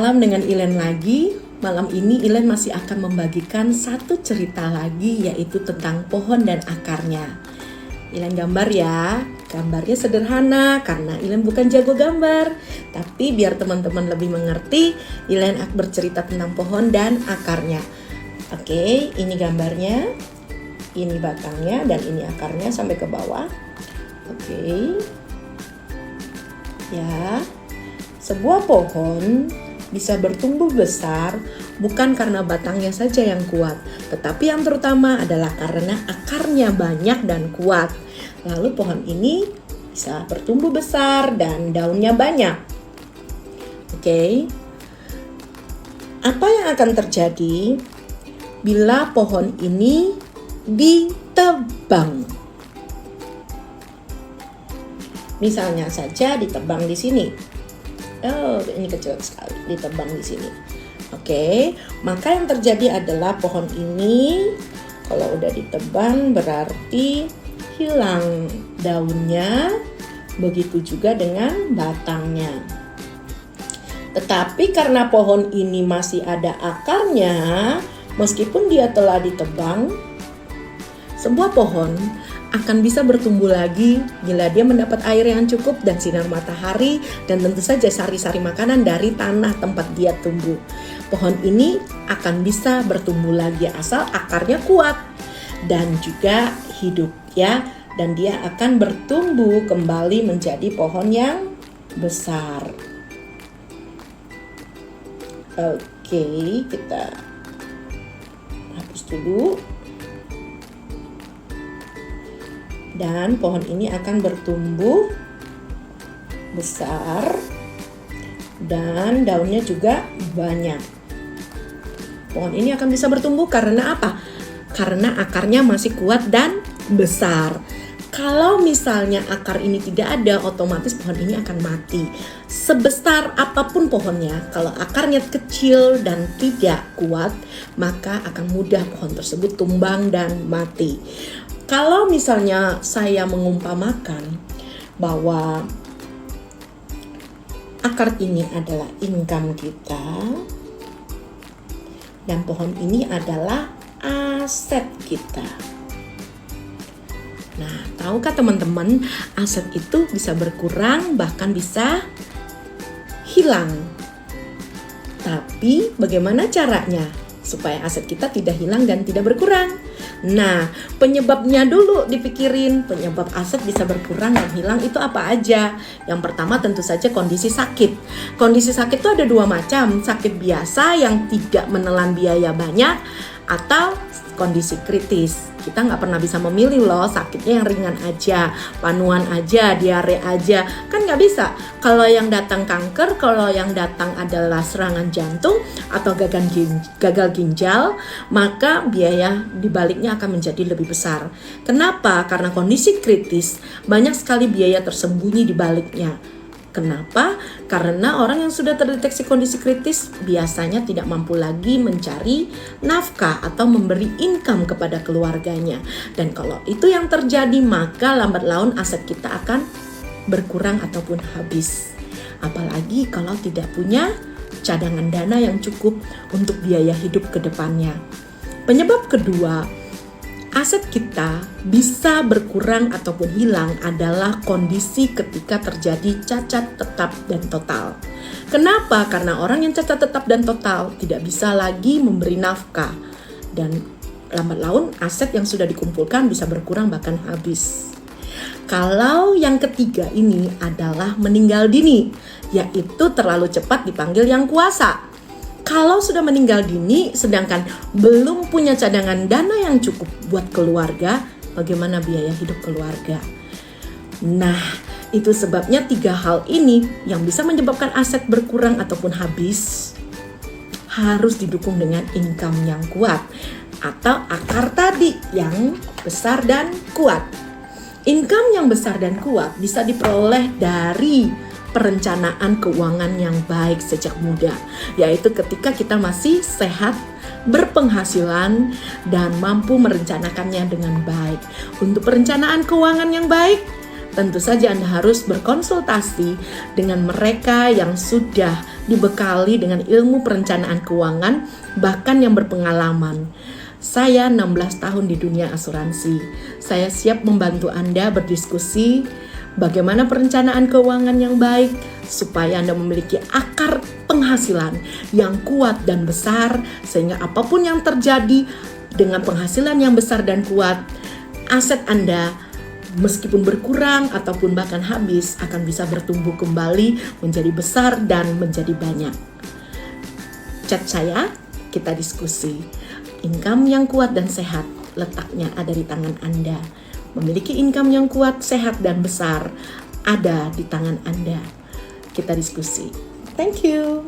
Malam dengan Ilen lagi. Malam ini Ilen masih akan membagikan satu cerita lagi, yaitu tentang pohon dan akarnya. Ilen gambar ya. Gambarnya sederhana karena Ilen bukan jago gambar. Tapi biar teman-teman lebih mengerti, Ilen bercerita tentang pohon dan akarnya. Oke, ini gambarnya. Ini batangnya dan ini akarnya sampai ke bawah. Oke. Ya. Sebuah pohon bisa bertumbuh besar bukan karena batangnya saja yang kuat, tetapi yang terutama adalah karena akarnya banyak dan kuat. Lalu pohon ini bisa bertumbuh besar dan daunnya banyak. Oke. Apa yang akan terjadi bila pohon ini ditebang? Misalnya saja ditebang di sini. Oh, ini kecil sekali, ditebang di sini. Oke, maka yang terjadi adalah pohon ini kalau udah ditebang berarti hilang daunnya, begitu juga dengan batangnya. Tetapi karena pohon ini masih ada akarnya, meskipun dia telah ditebang, sebuah pohon akan bisa bertumbuh lagi bila dia mendapat air yang cukup dan sinar matahari dan tentu saja sari-sari makanan dari tanah tempat dia tumbuh. Pohon ini akan bisa bertumbuh lagi asal akarnya kuat dan juga hidup ya, dan dia akan bertumbuh kembali menjadi pohon yang besar. Oke, kita hapus dulu. Dan pohon ini akan bertumbuh besar dan daunnya juga banyak. Pohon ini akan bisa bertumbuh karena apa? Karena akarnya masih kuat dan besar. Kalau misalnya akar ini tidak ada, otomatis pohon ini akan mati. Sebesar apapun pohonnya, kalau akarnya kecil dan tidak kuat, maka akan mudah pohon tersebut tumbang dan mati. Kalau misalnya saya mengumpamakan bahwa akar ini adalah income kita dan pohon ini adalah aset kita. Nah, tahukah teman-teman, aset itu bisa berkurang bahkan bisa hilang. Tapi bagaimana caranya supaya aset kita tidak hilang dan tidak berkurang? Nah, penyebabnya dulu dipikirin. Penyebab aset bisa berkurang dan hilang itu apa aja? Yang pertama tentu saja kondisi sakit. Kondisi sakit itu ada dua macam. Sakit biasa yang tidak menelan biaya banyak atau kondisi kritis. Kita nggak pernah bisa memilih loh, sakitnya yang ringan aja, panuan aja, diare aja, kan nggak bisa. Kalau yang datang kanker, kalau yang datang adalah serangan jantung atau gagal ginjal, maka biaya dibaliknya akan menjadi lebih besar. Kenapa? Karena kondisi kritis, banyak sekali biaya tersembunyi di baliknya. Kenapa? Karena orang yang sudah terdeteksi kondisi kritis biasanya tidak mampu lagi mencari nafkah atau memberi income kepada keluarganya. Dan kalau itu yang terjadi, maka lambat laun aset kita akan berkurang ataupun habis. Apalagi kalau tidak punya cadangan dana yang cukup untuk biaya hidup ke depannya. Penyebab kedua, aset kita bisa berkurang ataupun hilang adalah kondisi ketika terjadi cacat tetap dan total. Kenapa? Karena orang yang cacat tetap dan total tidak bisa lagi memberi nafkah. Dan lambat laun aset yang sudah dikumpulkan bisa berkurang bahkan habis. Kalau yang ketiga ini adalah meninggal dini, yaitu terlalu cepat dipanggil yang kuasa. Kalau sudah meninggal dini, sedangkan belum punya cadangan dana yang cukup buat keluarga, bagaimana biaya hidup keluarga? Nah, itu sebabnya tiga hal ini yang bisa menyebabkan aset berkurang ataupun habis harus didukung dengan income yang kuat atau akar tadi yang besar dan kuat. Income yang besar dan kuat bisa diperoleh dari perencanaan keuangan yang baik sejak muda, yaitu ketika kita masih sehat, berpenghasilan, dan mampu merencanakannya dengan baik. Untuk perencanaan keuangan yang baik, tentu saja Anda harus berkonsultasi dengan mereka yang sudah dibekali dengan ilmu perencanaan keuangan, bahkan yang berpengalaman. Saya 16 tahun di dunia asuransi. Saya siap membantu Anda berdiskusi bagaimana perencanaan keuangan yang baik supaya Anda memiliki akar penghasilan yang kuat dan besar, sehingga apapun yang terjadi dengan penghasilan yang besar dan kuat, aset Anda meskipun berkurang ataupun bahkan habis akan bisa bertumbuh kembali menjadi besar dan menjadi banyak. Chat saya, kita diskusi. Income yang kuat dan sehat letaknya ada di tangan Anda. Memiliki income yang kuat, sehat dan besar ada di tangan Anda. Kita diskusi. Thank you.